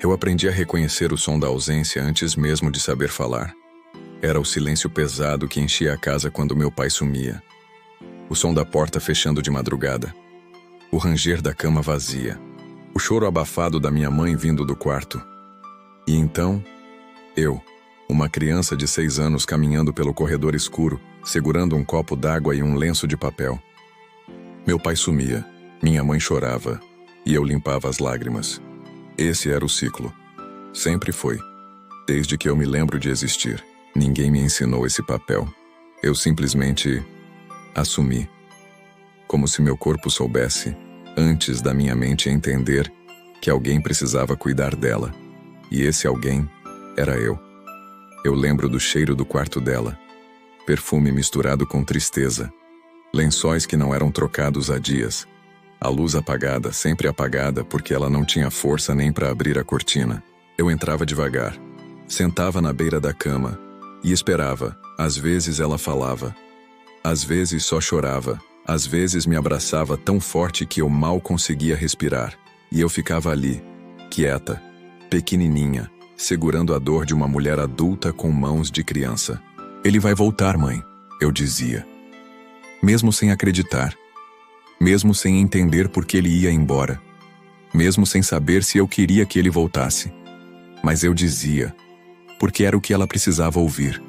Eu aprendi a reconhecer o som da ausência antes mesmo de saber falar. Era o silêncio pesado que enchia a casa quando meu pai sumia. O som da porta fechando de madrugada. O ranger da cama vazia. O choro abafado da minha mãe vindo do quarto. E então, eu, uma criança de 6 anos caminhando pelo corredor escuro, segurando um copo d'água e um lenço de papel. Meu pai sumia, minha mãe chorava, e eu limpava as lágrimas. Esse era o ciclo. Sempre foi. Desde que eu me lembro de existir. Ninguém me ensinou esse papel. Eu simplesmente assumi. Como se meu corpo soubesse, antes da minha mente entender, que alguém precisava cuidar dela. E esse alguém era eu. Eu lembro do cheiro do quarto dela. Perfume misturado com tristeza. Lençóis que não eram trocados há dias. A luz apagada, sempre apagada, porque ela não tinha força nem para abrir a cortina. Eu entrava devagar. Sentava na beira da cama. E esperava. Às vezes ela falava. Às vezes só chorava. Às vezes me abraçava tão forte que eu mal conseguia respirar. E eu ficava ali, quieta, pequenininha, segurando a dor de uma mulher adulta com mãos de criança. Ele vai voltar, mãe, eu dizia. Mesmo sem acreditar. Mesmo sem entender por que ele ia embora. Mesmo sem saber se eu queria que ele voltasse. Mas eu dizia, porque era o que ela precisava ouvir.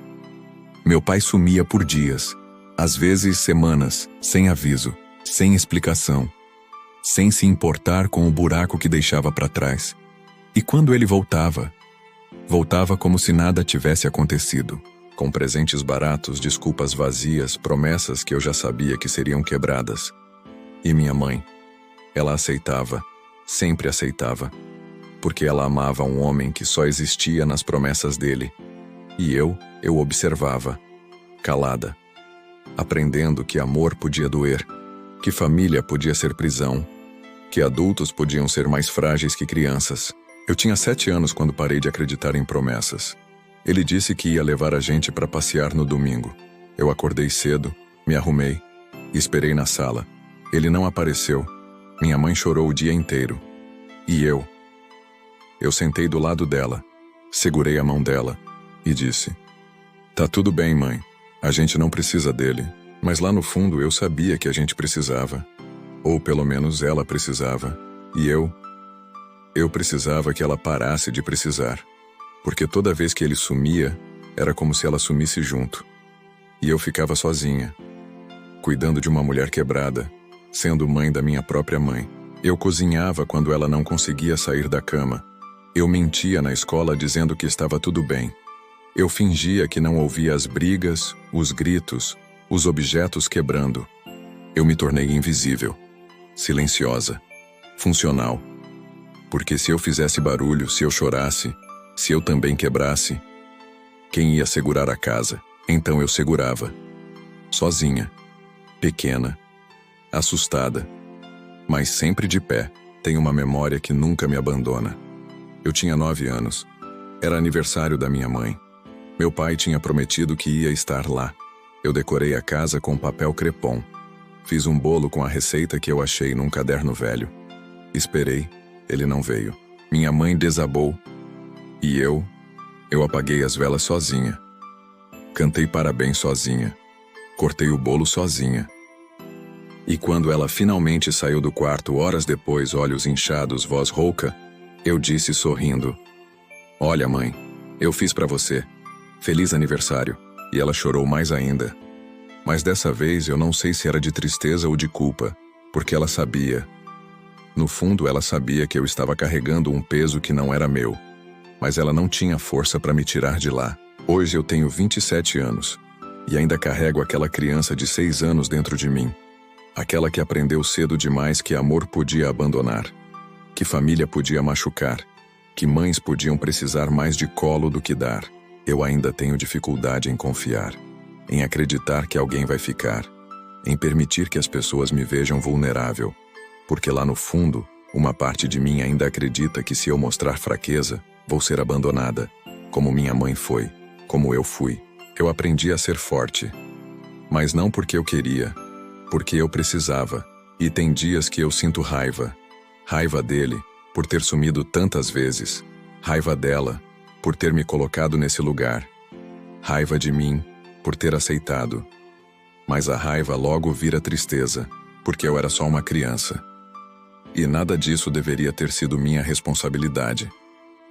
Meu pai sumia por dias, às vezes semanas, sem aviso, sem explicação, sem se importar com o buraco que deixava para trás. E quando ele voltava como se nada tivesse acontecido, com presentes baratos, desculpas vazias, promessas que eu já sabia que seriam quebradas. E minha mãe, ela aceitava, sempre aceitava, porque ela amava um homem que só existia nas promessas dele. E eu observava, calada, aprendendo que amor podia doer, que família podia ser prisão, que adultos podiam ser mais frágeis que crianças. Eu tinha 7 anos quando parei de acreditar em promessas. Ele disse que ia levar a gente para passear no domingo. Eu acordei cedo, me arrumei e esperei na sala. Ele não apareceu. Minha mãe chorou o dia inteiro. E eu sentei do lado dela, segurei a mão dela e disse: "Tá tudo bem, mãe. A gente não precisa dele." Mas lá no fundo eu sabia que a gente precisava. Ou pelo menos ela precisava. E eu precisava que ela parasse de precisar. Porque toda vez que ele sumia, era como se ela sumisse junto. E eu ficava sozinha, cuidando de uma mulher quebrada, sendo mãe da minha própria mãe. Eu cozinhava quando ela não conseguia sair da cama. Eu mentia na escola dizendo que estava tudo bem. Eu fingia que não ouvia as brigas, os gritos, os objetos quebrando. Eu me tornei invisível, silenciosa, funcional. Porque se eu fizesse barulho, se eu chorasse, se eu também quebrasse, quem ia segurar a casa? Então eu segurava. Sozinha, pequena, assustada, mas sempre de pé. Tenho uma memória que nunca me abandona. Eu tinha 9 anos. Era aniversário da minha mãe. Meu pai tinha prometido que ia estar lá. Eu decorei a casa com papel crepom. Fiz um bolo com a receita que eu achei num caderno velho. Esperei, ele não veio. Minha mãe desabou. E eu apaguei as velas sozinha. Cantei parabéns sozinha. Cortei o bolo sozinha. E quando ela finalmente saiu do quarto horas depois, olhos inchados, voz rouca, eu disse sorrindo: "Olha, mãe, eu fiz pra você. Feliz aniversário." E ela chorou mais ainda. Mas dessa vez eu não sei se era de tristeza ou de culpa, porque ela sabia. No fundo ela sabia que eu estava carregando um peso que não era meu. Mas ela não tinha força para me tirar de lá. Hoje eu tenho 27 anos. E ainda carrego aquela criança de 6 anos dentro de mim. Aquela que aprendeu cedo demais que amor podia abandonar. Que família podia machucar. Que mães podiam precisar mais de colo do que dar. Eu ainda tenho dificuldade em confiar. Em acreditar que alguém vai ficar. Em permitir que as pessoas me vejam vulnerável. Porque lá no fundo, uma parte de mim ainda acredita que se eu mostrar fraqueza, vou ser abandonada. Como minha mãe foi. Como eu fui. Eu aprendi a ser forte. Mas não porque eu queria. Porque eu precisava. E tem dias que eu sinto raiva. Raiva dele, por ter sumido tantas vezes. Raiva dela, por ter me colocado nesse lugar. Raiva de mim, por ter aceitado. Mas a raiva logo vira tristeza, porque eu era só uma criança. E nada disso deveria ter sido minha responsabilidade.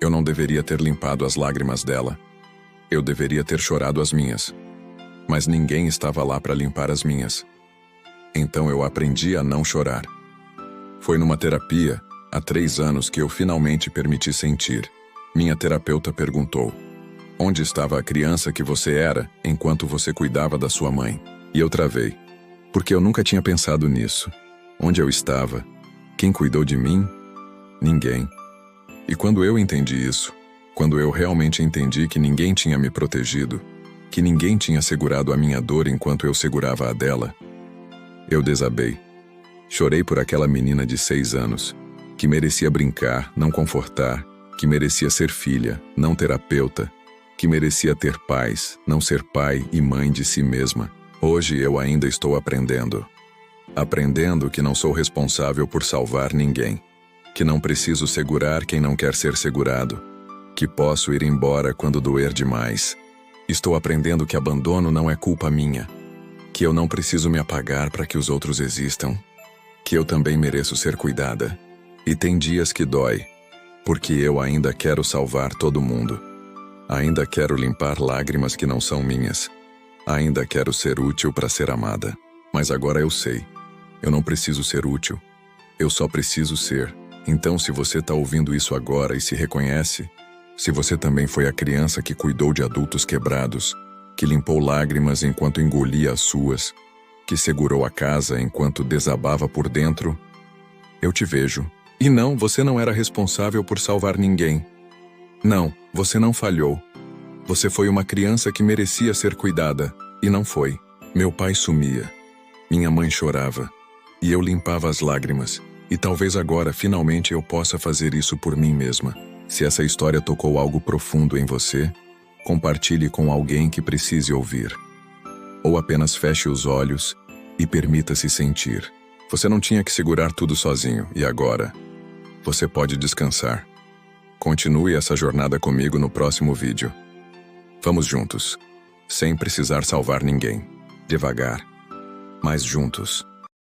Eu não deveria ter limpado as lágrimas dela. Eu deveria ter chorado as minhas. Mas ninguém estava lá para limpar as minhas. Então eu aprendi a não chorar. Foi numa terapia, há 3 anos, que eu finalmente permiti sentir. Minha terapeuta perguntou: onde estava a criança que você era enquanto você cuidava da sua mãe? E eu travei, porque eu nunca tinha pensado nisso. Onde eu estava? Quem cuidou de mim? Ninguém. E quando eu entendi isso, quando eu realmente entendi que ninguém tinha me protegido, que ninguém tinha segurado a minha dor enquanto eu segurava a dela, eu desabei. Chorei por aquela menina de 6 anos, que merecia brincar, não confortar, que merecia ser filha, não terapeuta, que merecia ter paz, não ser pai e mãe de si mesma. Hoje eu ainda estou aprendendo. Aprendendo que não sou responsável por salvar ninguém, que não preciso segurar quem não quer ser segurado, que posso ir embora quando doer demais. Estou aprendendo que abandono não é culpa minha, que eu não preciso me apagar para que os outros existam, que eu também mereço ser cuidada. E tem dias que dói, porque eu ainda quero salvar todo mundo. Ainda quero limpar lágrimas que não são minhas. Ainda quero ser útil para ser amada. Mas agora eu sei. Eu não preciso ser útil. Eu só preciso ser. Então, se você está ouvindo isso agora e se reconhece, se você também foi a criança que cuidou de adultos quebrados, que limpou lágrimas enquanto engolia as suas, que segurou a casa enquanto desabava por dentro, eu te vejo. E não, você não era responsável por salvar ninguém. Não, você não falhou. Você foi uma criança que merecia ser cuidada, e não foi. Meu pai sumia. Minha mãe chorava. E eu limpava as lágrimas. E talvez agora, finalmente, eu possa fazer isso por mim mesma. Se essa história tocou algo profundo em você, compartilhe com alguém que precise ouvir. Ou apenas feche os olhos e permita-se sentir. Você não tinha que segurar tudo sozinho, e agora você pode descansar. Continue essa jornada comigo no próximo vídeo. Vamos juntos, sem precisar salvar ninguém. Devagar, mas juntos.